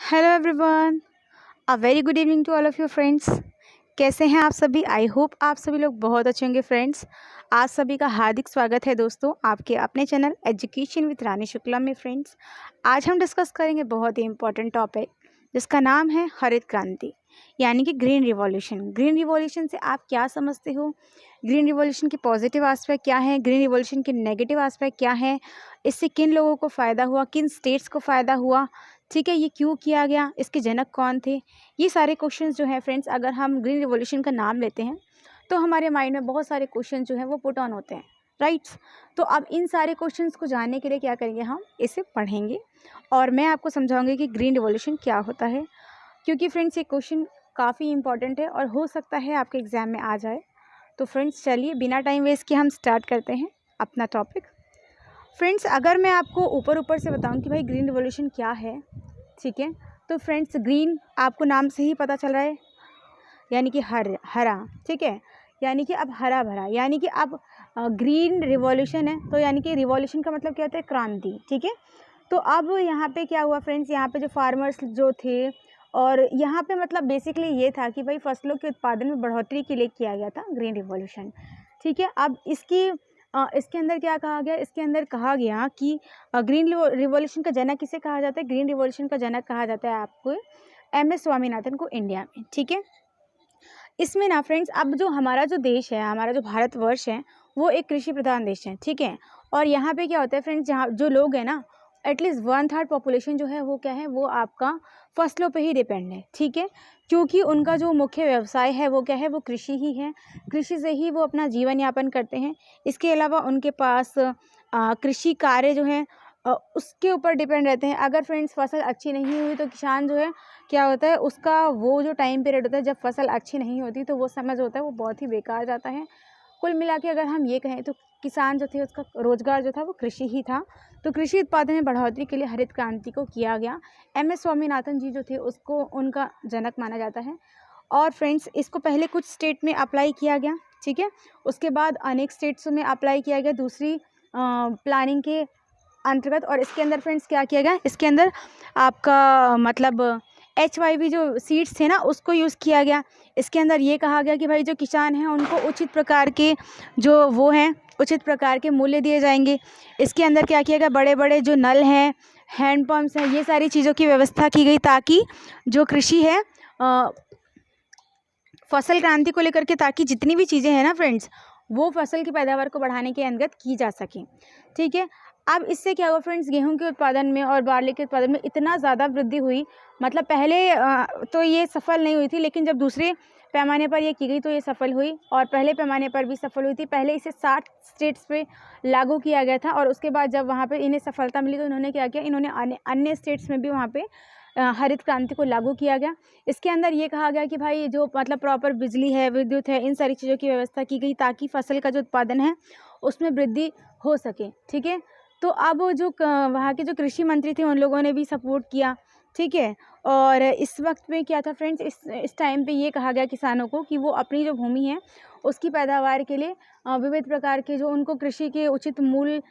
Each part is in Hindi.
Hello everyone, a very good evening to all of your friends. कैसे हैं आप सभी? आई होप आप सभी लोग बहुत अच्छे होंगे फ्रेंड्स। आज सभी का हार्दिक स्वागत है दोस्तों आपके अपने चैनल एजुकेशन विद रानी शुक्ला में फ्रेंड्स। आज हम डिस्कस करेंगे बहुत ही इंपॉर्टेंट टॉपिक जिसका नाम है हरित क्रांति यानी कि ग्रीन रिवॉल्यूशन। ग्रीन रिवॉल्यूशन से आप क्या समझते हो? ग्रीन रिवॉल्यूशन के पॉजिटिव एस्पेक्ट क्या है, ग्रीन रिवॉल्यूशन के नेगेटिव एस्पेक्ट क्या है, इससे किन लोगों को फ़ायदा हुआ, किन स्टेट्स को फ़ायदा हुआ, ठीक है, ये क्यों किया गया, इसके जनक कौन थे। ये सारे क्वेश्चंस जो हैं फ्रेंड्स, अगर हम ग्रीन रिवॉल्यूशन का नाम लेते हैं तो हमारे माइंड में बहुत सारे क्वेश्चन जो हैं वो पुट ऑन होते हैं, राइट्स। तो अब इन सारे क्वेश्चंस को जानने के लिए क्या करेंगे, हम इसे पढ़ेंगे और मैं आपको समझाऊंगी कि ग्रीन रिवॉल्यूशन क्या होता है, क्योंकि फ्रेंड्स ये क्वेश्चन काफ़ी इंपॉर्टेंट है और हो सकता है आपके एग्ज़ाम में आ जाए। तो फ्रेंड्स चलिए बिना टाइम वेस्ट किए हम स्टार्ट करते हैं अपना टॉपिक। फ्रेंड्स अगर मैं आपको ऊपर ऊपर से बताऊं कि भाई ग्रीन रिवॉल्यूशन क्या है, ठीक है, तो फ्रेंड्स ग्रीन आपको नाम से ही पता चल रहा है, यानी कि हरा, ठीक है, यानी कि अब हरा भरा, यानी कि अब ग्रीन रिवॉल्यूशन है तो यानी कि रिवॉल्यूशन का मतलब क्या होता है, क्रांति, ठीक है। तो अब यहाँ पे क्या हुआ फ्रेंड्स, यहाँ पे जो फार्मर्स जो थे और यहाँ पे मतलब बेसिकली ये था कि भाई फसलों के उत्पादन में बढ़ोतरी के लिए किया गया था ग्रीन रिवॉल्यूशन, ठीक है। अब इसके अंदर क्या कहा गया, इसके अंदर कहा गया कि ग्रीन रिवॉल्यूशन का जनक किसे कहा जाता है, ग्रीन रिवॉल्यूशन का जनक कहा जाता है आपको एम एस स्वामीनाथन को इंडिया में, ठीक है। इसमें ना फ्रेंड्स, अब जो हमारा जो देश है, हमारा जो भारतवर्ष है, वो एक कृषि प्रधान देश है, ठीक है। और यहाँ पे क्या होता है फ्रेंड्स, जहाँ जो लोग हैं ना, एटलीस्ट 1/3 पॉपुलेशन जो है वो क्या है, वो आपका फसलों पे ही डिपेंड है, ठीक है। क्योंकि उनका जो मुख्य व्यवसाय है वो क्या है, वो कृषि ही है, कृषि से ही वो अपना जीवन यापन करते हैं। इसके अलावा उनके पास कृषि कार्य जो है उसके ऊपर डिपेंड रहते हैं। अगर फ्रेंड्स फसल अच्छी नहीं हुई तो किसान जो है क्या होता है, उसका वो जो टाइम पीरियड होता है जब फसल अच्छी नहीं होती तो वो समय जो होता है वो बहुत ही बेकार जाता है। कुल मिला के अगर हम ये कहें तो किसान जो थे उसका रोजगार जो था वो कृषि ही था। तो कृषि उत्पादन में बढ़ोतरी के लिए हरित क्रांति को किया गया। एम एस स्वामीनाथन जी जो थे उसको उनका जनक माना जाता है। और फ्रेंड्स इसको पहले कुछ स्टेट में अप्लाई किया गया, ठीक है, उसके बाद अनेक स्टेट्स में अप्लाई किया गया दूसरी प्लानिंग के अंतर्गत। और इसके अंदर फ्रेंड्स क्या किया गया, इसके अंदर आपका मतलब HYV जो सीड्स थे ना उसको यूज़ किया गया। इसके अंदर ये कहा गया कि भाई जो किसान हैं उनको उचित प्रकार के जो वो हैं उचित प्रकार के मूल्य दिए जाएंगे। इसके अंदर क्या किया गया, बड़े बड़े जो नल हैं, हैंडपम्प्स हैं, ये सारी चीज़ों की व्यवस्था की गई ताकि जो कृषि है फसल क्रांति को लेकर के, ताकि जितनी भी चीज़ें हैं ना फ्रेंड्स वो फसल की पैदावार को बढ़ाने के अंतर्गत की जा सकें, ठीक है। अब इससे क्या हुआ फ्रेंड्स, गेहूं के उत्पादन में और बार्ली के उत्पादन में इतना ज़्यादा वृद्धि हुई, मतलब पहले तो ये सफल नहीं हुई थी, लेकिन जब दूसरे पैमाने पर ये की गई तो ये सफल हुई और पहले पैमाने पर भी सफल हुई थी। पहले इसे 60 स्टेट्स पे लागू किया गया था और उसके बाद जब वहाँ पे इन्हें सफलता मिली तो इन्होंने क्या किया, इन्होंने अन्य स्टेट्स में भी वहाँ पे हरित क्रांति को लागू किया गया। इसके अंदर ये कहा गया कि भाई जो मतलब प्रॉपर बिजली है, विद्युत है, इन सारी चीज़ों की व्यवस्था की गई ताकि फसल का जो उत्पादन है उसमें वृद्धि हो सके, ठीक है। तो अब जो वहाँ के जो कृषि मंत्री थे उन लोगों ने भी सपोर्ट किया, ठीक है। और इस वक्त में क्या था फ्रेंड्स, इस टाइम पे ये कहा गया किसानों को कि वो अपनी जो भूमि है उसकी पैदावार के लिए विविध प्रकार के जो उनको कृषि के उचित मूल्य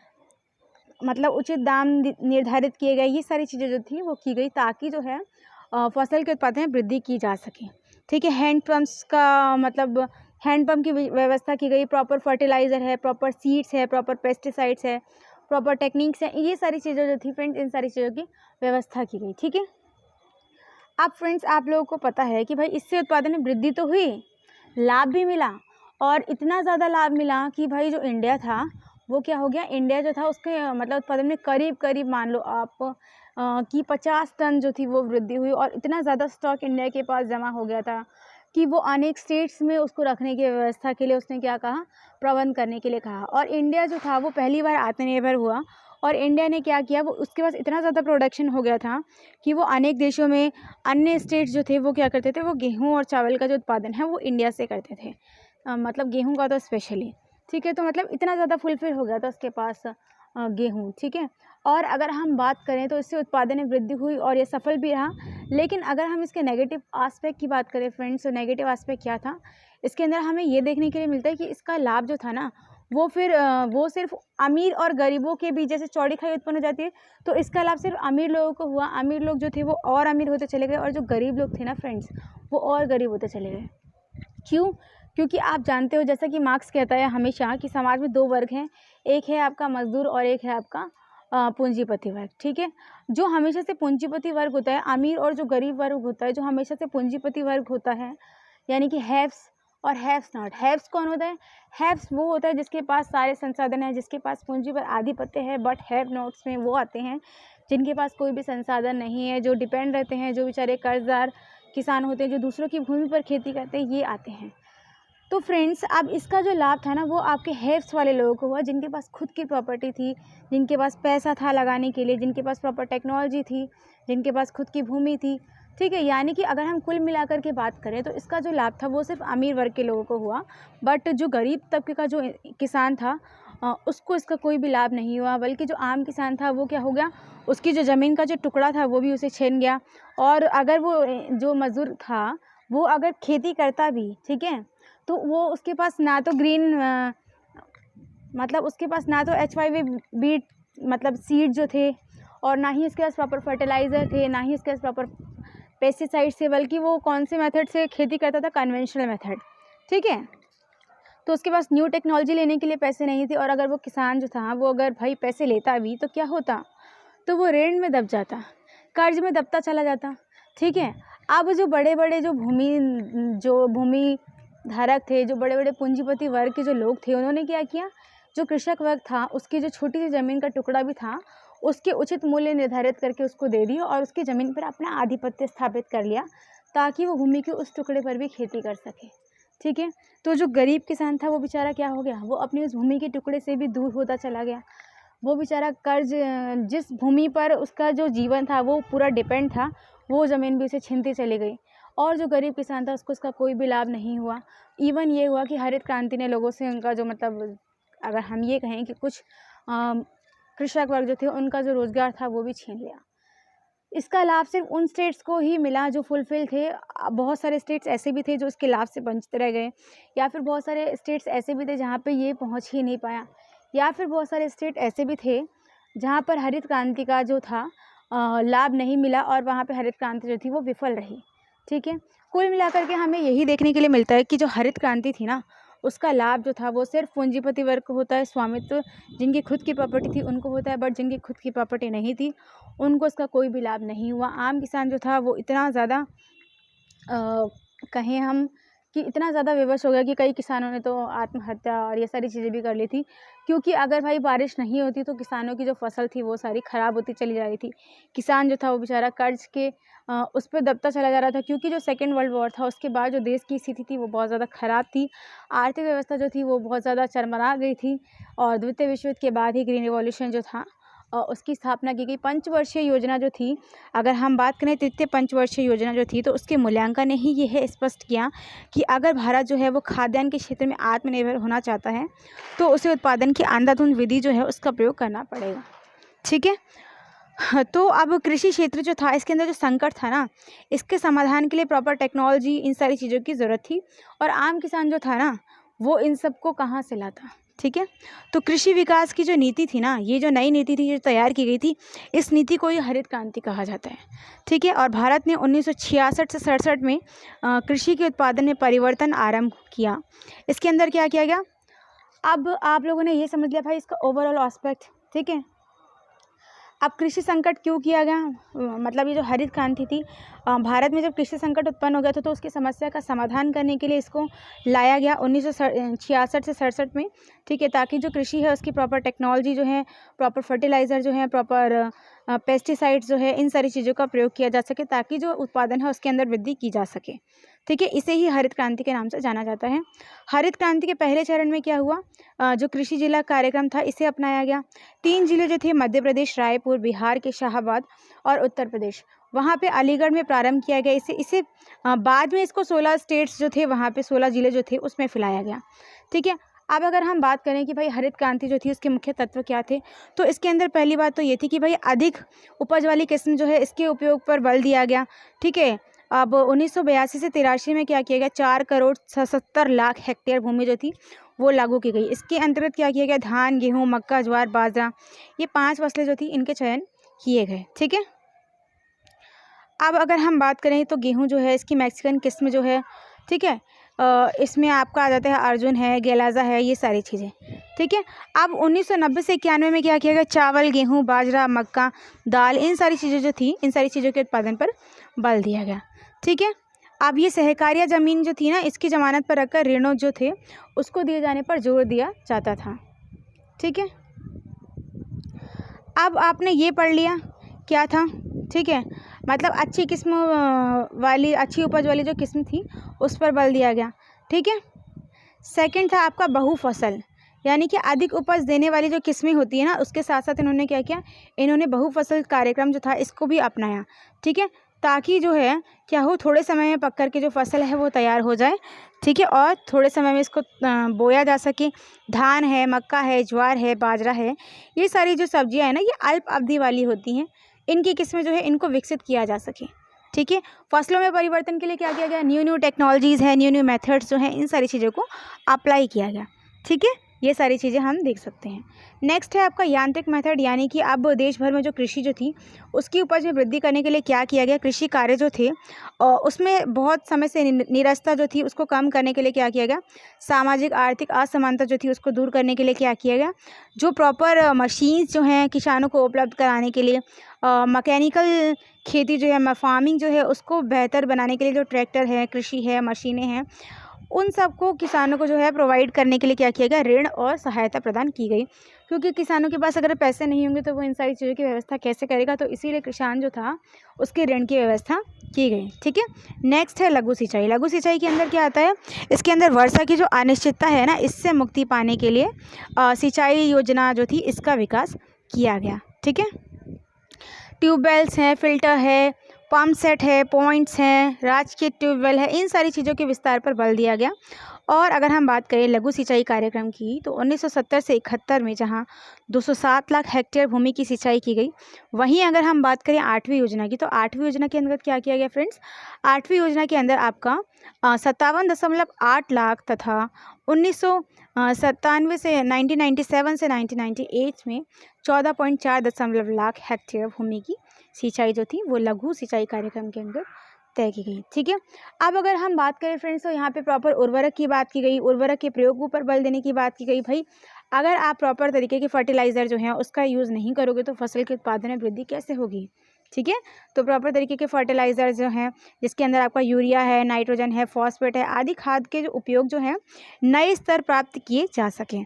मतलब उचित दाम निर्धारित किए गए, ये सारी चीज़ें जो थी वो की गई ताकि जो है फसल के उत्पादन में वृद्धि की जा सके, ठीक है। हैंडपम्प्स का मतलब हैंडपम्प की व्यवस्था की गई, प्रॉपर फर्टिलाइज़र है, प्रॉपर सीड्स है, प्रॉपर पेस्टिसाइड्स है, प्रॉपर टेक्निक्स है, ये सारी चीज़ें जो थी फ्रेंड्स, इन सारी चीज़ों की व्यवस्था की गई, ठीक है। अब फ्रेंड्स आप लोगों को पता है कि भाई इससे उत्पादन में वृद्धि तो हुई, लाभ भी मिला और इतना ज़्यादा लाभ मिला कि भाई जो इंडिया था वो क्या हो गया, इंडिया जो था उसके मतलब उत्पादन में करीब करीब मान लो आप कि 50 टन जो थी वो वृद्धि हुई और इतना ज़्यादा स्टॉक इंडिया के पास जमा हो गया था कि वो अनेक स्टेट्स में उसको रखने की व्यवस्था के लिए उसने क्या कहा, प्रबंध करने के लिए कहा। और इंडिया जो था वो पहली बार आत्मनिर्भर हुआ और इंडिया ने क्या किया, वो उसके पास इतना ज़्यादा प्रोडक्शन हो गया था कि वो अनेक देशों में अन्य स्टेट्स जो थे वो क्या करते थे, वो गेहूँ और चावल का जो उत्पादन है वो इंडिया से करते थे, मतलब गेहूं का तो स्पेशली, ठीक है। तो मतलब इतना ज़्यादा फुलफिल हो गया था उसके पास गेहूं, ठीक है। और अगर हम बात करें तो इससे उत्पादन में वृद्धि हुई और ये सफल भी रहा। लेकिन अगर हम इसके नेगेटिव आस्पेक्ट की बात करें फ्रेंड्स, तो नेगेटिव आस्पेक्ट क्या था, इसके अंदर हमें ये देखने के लिए मिलता है कि इसका लाभ जो था ना वो सिर्फ अमीर और गरीबों के बीच जैसे चौड़ी खाई उत्पन्न हो जाती है, तो इसका लाभ सिर्फ अमीर लोगों को हुआ। अमीर लोग जो थे वो और अमीर होते चले गए और जो गरीब लोग थे ना फ्रेंड्स, वो और गरीब होते चले गए। क्यों? क्योंकि आप जानते हो, जैसा कि मार्क्स कहता है हमेशा कि समाज में दो वर्ग हैं, एक है आपका मजदूर और एक है आपका पूंजीपति वर्ग। ठीक है, जो हमेशा से पूंजीपति वर्ग होता है, अमीर और जो गरीब वर्ग होता है, जो हमेशा से पूंजीपति वर्ग होता है, यानी कि हैव्स और हैव्स नॉट। हैव्स कौन होता है? हैव्स वो होता है जिसके पास सारे संसाधन हैं, जिसके पास पूंजी पर आधिपत्य है। बट हैव नॉट्स में वो आते हैं जिनके पास कोई भी संसाधन नहीं है, जो डिपेंड रहते हैं, जो बेचारे कर्जदार किसान होते हैं, जो दूसरों की भूमि पर खेती करते हैं, ये आते हैं। तो फ्रेंड्स, अब इसका जो लाभ था ना, वो आपके हैव्स वाले लोगों को हुआ, जिनके पास खुद की प्रॉपर्टी थी, जिनके पास पैसा था लगाने के लिए, जिनके पास प्रॉपर टेक्नोलॉजी थी, जिनके पास खुद की भूमि थी। ठीक है, यानी कि अगर हम कुल मिलाकर के बात करें तो इसका जो लाभ था वो सिर्फ अमीर वर्ग के लोगों को हुआ। बट जो गरीब तबके का जो किसान था उसको इसका कोई भी लाभ नहीं हुआ, बल्कि जो आम किसान था वो क्या हो गया, उसकी जो ज़मीन का जो टुकड़ा था वो भी उसे छीन गया। और अगर वो जो मज़दूर था वो अगर खेती करता भी, ठीक है, तो वो उसके पास ना तो मतलब उसके पास ना तो HYV बीट मतलब सीड जो थे, और ना ही उसके पास प्रॉपर फर्टिलाइज़र थे, ना ही उसके पास प्रॉपर पेस्टिसाइड्स थे, बल्कि वो कौन से मेथड से खेती करता था? Conventional method. ठीक है, तो उसके पास न्यू टेक्नोलॉजी लेने के लिए पैसे नहीं थे। और अगर वो किसान जो था वो अगर भाई पैसे लेता भी तो क्या होता? तो वो ऋण में दब जाता, कर्ज में दबता चला जाता। ठीक है, अब जो बड़े बड़े जो भूमि धारक थे, जो बड़े बड़े पूंजीपति वर्ग के जो लोग थे, उन्होंने क्या किया, जो कृषक वर्ग था उसकी जो छोटी सी ज़मीन का टुकड़ा भी था उसके उचित मूल्य निर्धारित करके उसको दे दिया और उसकी ज़मीन पर अपना आधिपत्य स्थापित कर लिया, ताकि वो भूमि के उस टुकड़े पर भी खेती कर सके। ठीक है, तो जो गरीब किसान था वो बेचारा क्या हो गया, वो अपनी उस भूमि के टुकड़े से भी दूर होता चला गया। वो बेचारा कर्ज, जिस भूमि पर उसका जो जीवन था वो पूरा डिपेंड था, वो ज़मीन भी उसे छीनती चली गई। और जो गरीब किसान था उसको इसका कोई भी लाभ नहीं हुआ। इवन ये हुआ कि हरित क्रांति ने लोगों से उनका जो मतलब, अगर हम ये कहें कि कुछ कृषक वर्ग जो थे उनका जो रोज़गार था वो भी छीन लिया। इसका लाभ सिर्फ उन स्टेट्स को ही मिला जो फुलफिल थे। बहुत सारे स्टेट्स ऐसे भी थे जो इसके लाभ से वंचित रह गए, या फिर बहुत सारे स्टेट्स ऐसे भी थे जहाँ पे ये पहुँच ही नहीं पाया, या फिर बहुत सारे स्टेट ऐसे भी थे जहाँ पर हरित क्रांति का जो था लाभ नहीं मिला और वहाँ पे हरित क्रांति जो थी वो विफल रही। ठीक है, कुल मिलाकर के हमें यही देखने के लिए मिलता है कि जो हरित क्रांति थी ना, उसका लाभ जो था वो सिर्फ पूंजीपति वर्ग को होता है, स्वामित्व जिनकी खुद की प्रॉपर्टी थी उनको होता है, बट जिनकी खुद की प्रॉपर्टी नहीं थी उनको इसका कोई भी लाभ नहीं हुआ। आम किसान जो था वो इतना ज़्यादा कहें हम कि इतना ज़्यादा विवश हो गया कि कई किसानों ने तो आत्महत्या और ये सारी चीज़ें भी कर ली थी, क्योंकि अगर भाई बारिश नहीं होती तो किसानों की जो फसल थी वो सारी ख़राब होती चली जा रही थी। किसान जो था वो बेचारा कर्ज के उस पर दबता चला जा रहा था, क्योंकि जो सेकेंड वर्ल्ड वॉर था उसके बाद जो देश की स्थिति थी वो बहुत ज़्यादा ख़राब थी। आर्थिक व्यवस्था जो थी वो बहुत ज़्यादा चरमरा गई थी, और द्वितीय विश्व युद्ध के बाद ही ग्रीन रिवॉल्यूशन जो था उसकी स्थापना की गई। पंचवर्षीय योजना जो थी, अगर हम बात करें तृतीय पंचवर्षीय योजना जो थी, तो उसके मूल्यांकन ने ही यह स्पष्ट किया कि अगर भारत जो है वो खाद्यान्न के क्षेत्र में आत्मनिर्भर होना चाहता है तो उसे उत्पादन की अंधाधुंध विधि जो है उसका प्रयोग करना पड़ेगा। ठीक है, तो अब कृषि क्षेत्र जो था इसके अंदर जो संकट था ना, इसके समाधान के लिए प्रॉपर टेक्नोलॉजी, इन सारी चीज़ों की ज़रूरत थी, और आम किसान जो था ना वो इन सब को कहाँ से लाता। ठीक है, तो कृषि विकास की जो नीति थी ना, ये जो नई नीति थी जो तैयार की गई थी, इस नीति को ही हरित क्रांति कहा जाता है। ठीक है, और भारत ने 1966 से 67 में कृषि के उत्पादन में परिवर्तन आरंभ किया। इसके अंदर क्या किया गया, अब आप लोगों ने ये समझ लिया भाई इसका ओवरऑल एस्पेक्ट। ठीक है, अब कृषि संकट क्यों किया गया, मतलब ये जो हरित क्रांति थी, भारत में जब कृषि संकट उत्पन्न हो गया था तो उसकी समस्या का समाधान करने के लिए इसको लाया गया 1966 से 67 में। ठीक है, ताकि जो कृषि है उसकी प्रॉपर टेक्नोलॉजी जो है, प्रॉपर फर्टिलाइज़र जो है, प्रॉपर पेस्टिसाइड्स जो है, इन सारी चीज़ों का प्रयोग किया जा सके, ताकि जो उत्पादन है उसके अंदर वृद्धि की जा सके। ठीक है, इसे ही हरित क्रांति के नाम से जाना जाता है। हरित क्रांति के पहले चरण में क्या हुआ, जो कृषि जिला कार्यक्रम था इसे अपनाया गया। 3 जिले जो थे, मध्य प्रदेश, रायपुर, बिहार के शाहाबाद और उत्तर प्रदेश, वहाँ पे अलीगढ़ में प्रारंभ किया गया। इसे बाद में इसको 16 स्टेट्स जो थे वहाँ पे 16 जिले जो थे उसमें फैलाया गया। ठीक है, अब अगर हम बात करें कि भाई हरित क्रांति जो थी उसके मुख्य तत्व क्या थे, तो इसके अंदर पहली बात तो ये थी कि भाई अधिक उपज वाली किस्म जो है इसके उपयोग पर बल दिया गया। ठीक है, अब 1982 से 83 में क्या किया गया, 4 करोड़ 77 लाख हेक्टेयर भूमि जो थी वो लागू की गई। इसके अंतर्गत क्या किया गया, धान, गेहूँ, मक्का, ज्वार, बाजरा, ये 5 फसलें जो थी इनके चयन किए गए। ठीक है, अब अगर हम बात करें तो गेहूँ जो है इसकी मैक्सिकन किस्म जो है, ठीक है, इसमें आपका आ जाता है अर्जुन है, गेलाजा है, ये सारी चीज़ें। ठीक है, अब 1990 से 91 में क्या किया गया, चावल, गेहूँ, बाजरा, मक्का, दाल, इन सारी चीज़ें जो थी, इन सारी चीज़ों के उत्पादन पर बल दिया गया। ठीक है, अब ये सहकारिया ज़मीन जो थी ना, इसकी ज़मानत पर रखकर ऋणों जो थे उसको दिए जाने पर जोर दिया जाता था। ठीक है, अब आपने ये पढ़ लिया क्या था। ठीक है, मतलब अच्छी किस्म वाली, अच्छी उपज वाली जो किस्म थी उस पर बल दिया गया। ठीक है, सेकंड था आपका बहुफसल, यानी कि अधिक उपज देने वाली जो किस्में होती है ना, उसके साथ साथ इन्होंने क्या किया, इन्होंने बहुफसल कार्यक्रम जो था इसको भी अपनाया। ठीक है, ताकि जो है क्या हो, थोड़े समय में पक कर के जो फसल है वो तैयार हो जाए। ठीक है, और थोड़े समय में इसको बोया जा सके। धान है, मक्का है, ज्वार है, बाजरा है, ये सारी जो सब्जियां हैं ना, ये अल्प अवधि वाली होती हैं। इनकी किस्में जो है इनको विकसित किया जा सके। ठीक है, फसलों में परिवर्तन के लिए क्या किया गया, न्यू न्यू टेक्नोलॉजीज़ है, न्यू न्यू मेथड्स जो हैं, इन सारी चीज़ों को अप्लाई किया गया। ठीक है, ये सारी चीज़ें हम देख सकते हैं। नेक्स्ट है आपका यांत्रिक मेथड, यानी कि अब देश भर में जो कृषि जो थी उसकी उपज में वृद्धि करने के लिए क्या किया गया, कृषि कार्य जो थे और उसमें बहुत समय से निरस्ता जो थी उसको कम करने के लिए क्या किया गया, सामाजिक आर्थिक असमानता जो थी उसको दूर करने के लिए क्या किया गया, जो प्रॉपर मशीन्स जो हैं किसानों को उपलब्ध कराने के लिए, मैकेनिकल खेती जो है, फार्मिंग जो है उसको बेहतर बनाने के लिए जो ट्रैक्टर है, कृषि है, मशीनें हैं, उन सबको किसानों को जो है प्रोवाइड करने के लिए क्या किया गया, ऋण और सहायता प्रदान की गई। क्योंकि किसानों के पास अगर पैसे नहीं होंगे तो वो इन सारी चीज़ों की व्यवस्था कैसे करेगा, तो इसीलिए किसान जो था उसके ऋण की व्यवस्था की गई। ठीक है, नेक्स्ट है लघु सिंचाई। लघु सिंचाई के अंदर क्या आता है, इसके अंदर वर्षा की जो अनिश्चितता है ना, इससे मुक्ति पाने के लिए सिंचाई योजना जो थी इसका विकास किया गया। ठीक है, ट्यूबवेल्स हैं, फिल्टर है, पम्प सेट है, पॉइंट्स हैं, राजकीय ट्यूबवेल है, इन सारी चीज़ों के विस्तार पर बल दिया गया। और अगर हम बात करें लघु सिंचाई कार्यक्रम की, तो 1970 से 71 में जहां 207 लाख हेक्टेयर भूमि की सिंचाई की गई, वहीं अगर हम बात करें 8वीं योजना की, तो 8वीं योजना के अंतर्गत क्या किया गया फ्रेंड्स, 8वीं योजना के अंदर आपका 57.8 लाख तथा 1997 से 1997 से 1998 में 14.4 लाख हेक्टेयर भूमि की सिंचाई जो थी वो लघु सिंचाई कार्यक्रम के अंदर तय की गई। ठीक है, अब अगर हम बात करें फ्रेंड्स, तो यहाँ पे प्रॉपर उर्वरक की बात की गई, उर्वरक के प्रयोग पर बल देने की बात की गई। भाई अगर आप प्रॉपर तरीके के फर्टिलाइज़र जो है उसका यूज़ नहीं करोगे तो फसल के उत्पादन में वृद्धि कैसे होगी। ठीक है, तो प्रॉपर तरीके के फर्टिलाइज़र जो हैं, जिसके अंदर आपका यूरिया है, नाइट्रोजन है, फॉस्फेट है, आदि खाद के जो उपयोग जो है नए स्तर प्राप्त किए जा सकें।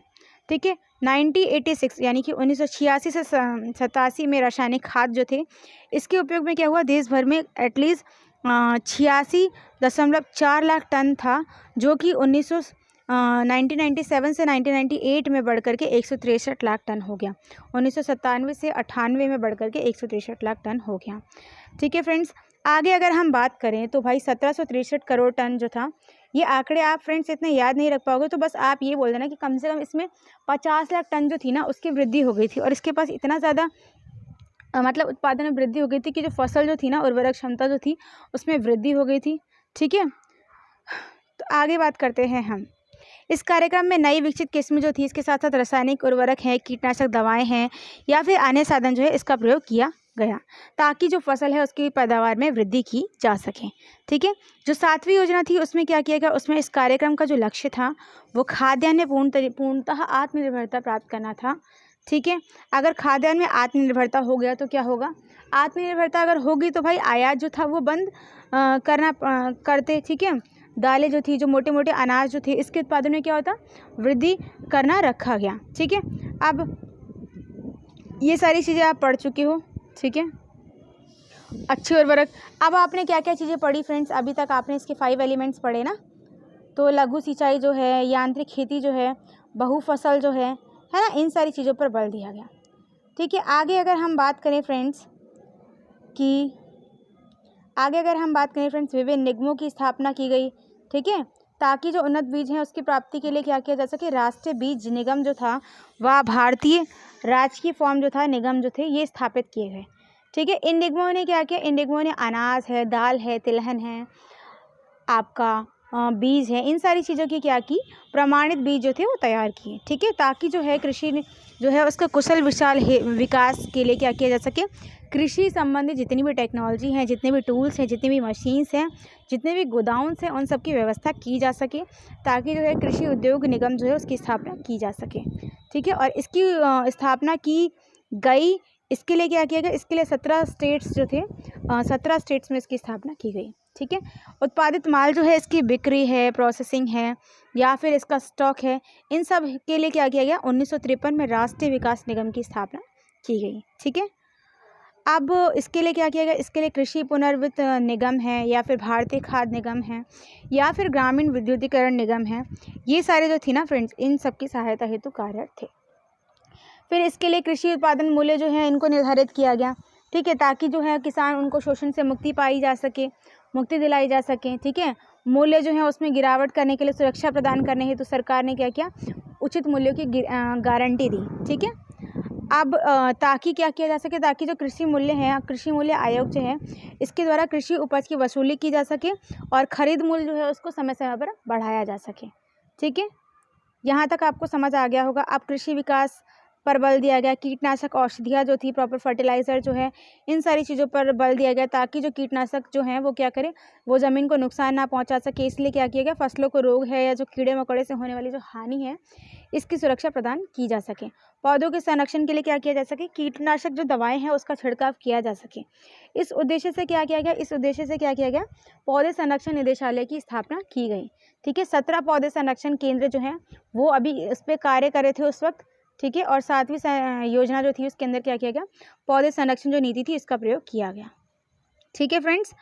ठीक है, 1986 यानी कि 1986 से 87 में रासायनिक खाद जो थे इसके उपयोग में क्या हुआ, देश भर में एटलीस्ट 86.4 लाख टन था, जो कि 1997 से 1998 में बढ़ करके 163 लाख टन हो गया। 1997 से 98 में बढ़ करके 163 लाख टन हो गया। ठीक है फ्रेंड्स, आगे अगर हम बात करें तो भाई 1763 करोड़ टन जो था, ये आंकड़े आप फ्रेंड्स इतने याद नहीं रख पाओगे, तो बस आप ये बोल देना कि कम से कम इसमें 50 लाख टन जो थी ना उसकी वृद्धि हो गई थी, और इसके पास इतना ज़्यादा मतलब उत्पादन में वृद्धि हो गई थी कि जो फसल जो थी ना, उर्वरक क्षमता जो थी उसमें वृद्धि हो गई थी। ठीक है, तो आगे बात करते हैं हम। इस कार्यक्रम में नई विकसित किस्म जो थी, इसके साथ साथ रासायनिक उर्वरक हैं, कीटनाशक दवाएं हैं या फिर अन्य साधन जो है इसका प्रयोग किया गया, ताकि जो फसल है उसकी पैदावार में वृद्धि की जा सके। ठीक है, जो 7वीं योजना थी उसमें क्या किया गया, उसमें इस कार्यक्रम का जो लक्ष्य था वो खाद्यान्न में पूर्णतः आत्मनिर्भरता प्राप्त करना था। ठीक है, अगर खाद्यान्न में आत्मनिर्भरता हो गया तो क्या होगा, आत्मनिर्भरता अगर होगी तो भाई आयात जो था वो बंद करते। ठीक है, दालें जो थी, जो मोटे मोटे अनाज जो थे, इसके उत्पादन में क्या होता, वृद्धि करना रखा गया। ठीक है, अब ये सारी चीज़ें आप पढ़ चुके हो। ठीक है, अच्छे उर्वरक। अब आपने क्या क्या चीज़ें पढ़ी फ्रेंड्स, अभी तक आपने इसके 5 एलिमेंट्स पढ़े ना, तो लघु सिंचाई जो है, यांत्रिक खेती जो है, बहुफसल जो है ना, इन सारी चीज़ों पर बल दिया गया। ठीक है, आगे अगर हम बात करें फ्रेंड्स विभिन्न निगमों की स्थापना की गई। ठीक है, ताकि जो उन्नत बीज हैं उसकी प्राप्ति के लिए क्या किया जा सके, राष्ट्रीय बीज निगम जो था वह भारतीय राजकीय फॉर्म जो था निगम जो थे ये स्थापित किए गए। ठीक है, इन निगमों ने क्या किया, इन निगमों ने अनाज है, दाल है, तिलहन है, आपका बीज है, इन सारी चीज़ों की क्या की, प्रमाणित बीज जो थे वो तैयार किए। ठीक है, ताकि जो है कृषि जो है उसका कुशल विशाल विकास के लिए क्या किया जा सके, कृषि संबंधी जितनी भी टेक्नोलॉजी हैं, जितने भी टूल्स हैं, जितनी भी मशीन्स हैं, जितने भी गोदाउन्स हैं, उन सब की व्यवस्था की जा सके, ताकि जो है कृषि उद्योग निगम जो है उसकी स्थापना की जा सके। ठीक है, और इसकी स्थापना की गई। इसके लिए क्या किया गया, इसके लिए 17 स्टेट्स जो थे, 17 स्टेट्स में इसकी स्थापना की गई। ठीक है, उत्पादित माल जो है, इसकी बिक्री है, प्रोसेसिंग है, या फिर इसका स्टॉक है, इन सब के लिए क्या किया गया, 1953 में राष्ट्रीय विकास निगम की स्थापना की गई। ठीक है, अब इसके लिए क्या किया गया, इसके लिए कृषि पुनर्वित्त निगम है, या फिर भारतीय खाद्य निगम है, या फिर ग्रामीण विद्युतीकरण निगम है, ये सारे जो थी ना फ्रेंड्स, इन सब की सहायता हेतु कार्यरत थे। फिर इसके लिए कृषि उत्पादन मूल्य जो है इनको निर्धारित किया गया। ठीक है, ताकि जो है किसान उनको शोषण से मुक्ति पाई जा सके, मुक्ति दिलाई जा सके। ठीक है, मूल्य जो है उसमें गिरावट करने के लिए सुरक्षा प्रदान करने हेतु सरकार ने क्या किया, उचित मूल्यों की गारंटी दी। ठीक है, अब ताकि क्या किया जा सके, ताकि जो कृषि मूल्य है, कृषि मूल्य आयोग जो है, इसके द्वारा कृषि उपज की वसूली की जा सके और खरीद मूल्य जो है उसको समय समय पर बढ़ाया जा सके। ठीक है, यहाँ तक आपको समझ आ गया होगा। अब कृषि विकास पर बल दिया गया, कीटनाशक औषधियाँ जो थी, प्रॉपर फर्टिलाइज़र जो है, इन सारी चीज़ों पर बल दिया गया, ताकि जो कीटनाशक जो हैं वो क्या करें, वो ज़मीन को नुकसान ना पहुंचा सके। इसलिए क्या किया गया, फसलों को रोग है या जो कीड़े मकोड़े से होने वाली जो हानि है, इसकी सुरक्षा प्रदान की जा सके। पौधों के संरक्षण के लिए क्या किया जा सके, कीटनाशक जो दवाएँ हैं उसका छिड़काव किया जा सके। इस उद्देश्य से क्या किया गया, पौधे संरक्षण निदेशालय की स्थापना की गई। ठीक है, 17 पौधे संरक्षण केंद्र जो हैं वो अभी इस पर कार्य कर रहे थे उस वक्त। ठीक है, और 7वीं योजना जो थी उसके अंदर क्या किया गया, पौधे संरक्षण जो नीति थी इसका प्रयोग किया गया। ठीक है फ्रेंड्स,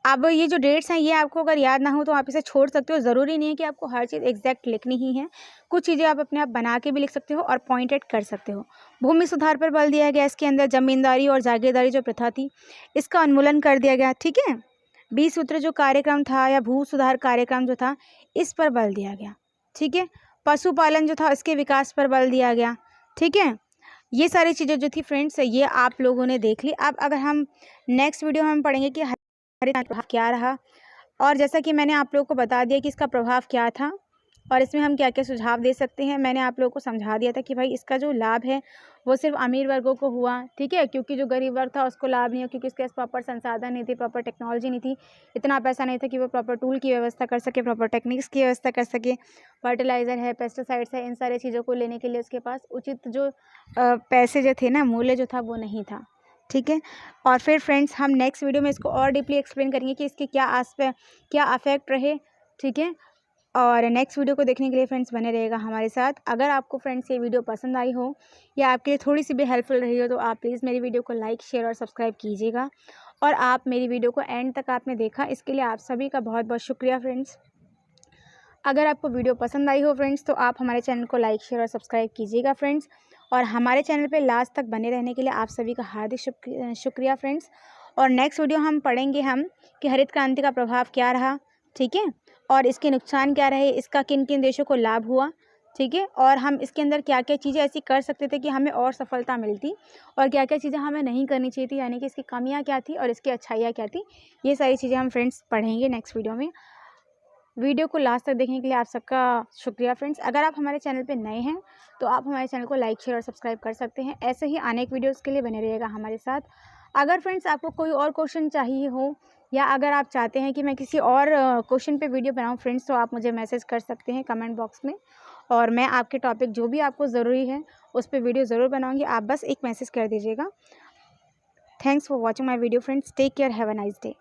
अब ये जो डेट्स हैं ये आपको अगर याद ना हो तो आप इसे छोड़ सकते हो। ज़रूरी नहीं है कि आपको हर चीज़ एग्जैक्ट लिखनी ही है, कुछ चीज़ें आप अपने आप बना के भी लिख सकते हो और पॉइंटेड कर सकते हो। भूमि सुधार पर बल दिया गया, इसके अंदर जमींदारी और जागीरदारी जो प्रथा थी इसका उन्मूलन कर दिया गया। ठीक है, 20 सूत्र जो कार्यक्रम था या भू सुधार कार्यक्रम जो था, इस पर बल दिया गया। ठीक है, पशुपालन जो था इसके विकास पर बल दिया गया। ठीक है, ये सारी चीज़ें जो थी फ्रेंड्स ये आप लोगों ने देख ली। अब अगर हम नेक्स्ट वीडियो में हम पढ़ेंगे कि हरित क्रांति का प्रभाव क्या रहा, और जैसा कि मैंने आप लोगों को बता दिया कि इसका प्रभाव क्या था और इसमें हम क्या क्या सुझाव दे सकते हैं। मैंने आप लोगों को समझा दिया था कि भाई इसका जो लाभ है वो सिर्फ अमीर वर्गों को हुआ। ठीक है, क्योंकि जो गरीब वर्ग था उसको लाभ नहीं हुआ, क्योंकि उसके पास प्रॉपर संसाधन नहीं थे, प्रॉपर टेक्नोलॉजी नहीं थी, इतना पैसा नहीं था कि वो प्रॉपर टूल की व्यवस्था कर सके, प्रॉपर टेक्निक्स की व्यवस्था कर सके। फर्टिलाइज़र है, पेस्टिसाइड्स है, इन सारी चीज़ों को लेने के लिए उसके पास उचित जो पैसे जो थे ना, मूल्य जो था वो नहीं था। ठीक है, और फिर फ्रेंड्स हम नेक्स्ट वीडियो में इसको और डीपली एक्सप्लेन करेंगे कि इसके क्या अफेक्ट रहे। ठीक है, और नेक्स्ट वीडियो को देखने के लिए फ्रेंड्स बने रहेगा हमारे साथ। अगर आपको फ्रेंड्स ये वीडियो पसंद आई हो या आपके लिए थोड़ी सी भी हेल्पफुल रही हो तो आप प्लीज़ मेरी वीडियो को लाइक, शेयर और सब्सक्राइब कीजिएगा। और आप मेरी वीडियो को एंड तक आपने देखा, इसके लिए आप सभी का बहुत बहुत शुक्रिया फ्रेंड्स। अगर आपको वीडियो पसंद आई हो फ्रेंड्स तो आप हमारे चैनल को लाइक, शेयर और सब्सक्राइब कीजिएगा फ्रेंड्स। और हमारे चैनल पे लास्ट तक बने रहने के लिए आप सभी का हार्दिक शुक्रिया फ्रेंड्स। और नेक्स्ट वीडियो हम पढ़ेंगे कि हरित क्रांति का प्रभाव क्या रहा। ठीक है, और इसके नुकसान क्या रहे, इसका किन किन देशों को लाभ हुआ। ठीक है, और हम इसके अंदर क्या क्या चीज़ें ऐसी कर सकते थे कि हमें और सफलता मिलती, और क्या क्या चीज़ें हमें नहीं करनी चाहिए थी, यानी कि इसकी कमियाँ क्या थी और इसकी अच्छाइयाँ क्या थी। ये सारी चीज़ें हम फ्रेंड्स पढ़ेंगे नेक्स्ट वीडियो में। वीडियो को लास्ट तक देखने के लिए आप सबका शुक्रिया फ्रेंड्स। अगर आप हमारे चैनल पे नए हैं तो आप हमारे चैनल को लाइक, शेयर और सब्सक्राइब कर सकते हैं। ऐसे ही अनेक वीडियोस के लिए बने रहिएगा हमारे साथ। अगर फ्रेंड्स आपको कोई और क्वेश्चन चाहिए हो या अगर आप चाहते हैं कि मैं किसी और क्वेश्चन पे वीडियो बनाऊं फ्रेंड्स, तो आप मुझे मैसेज कर सकते हैं कमेंट बॉक्स में, और मैं आपके टॉपिक जो भी आपको ज़रूरी है उस पर वीडियो ज़रूर बनाऊँगी। आप बस एक मैसेज कर दीजिएगा। Thanks for watching my video friends. Take care, have a nice day.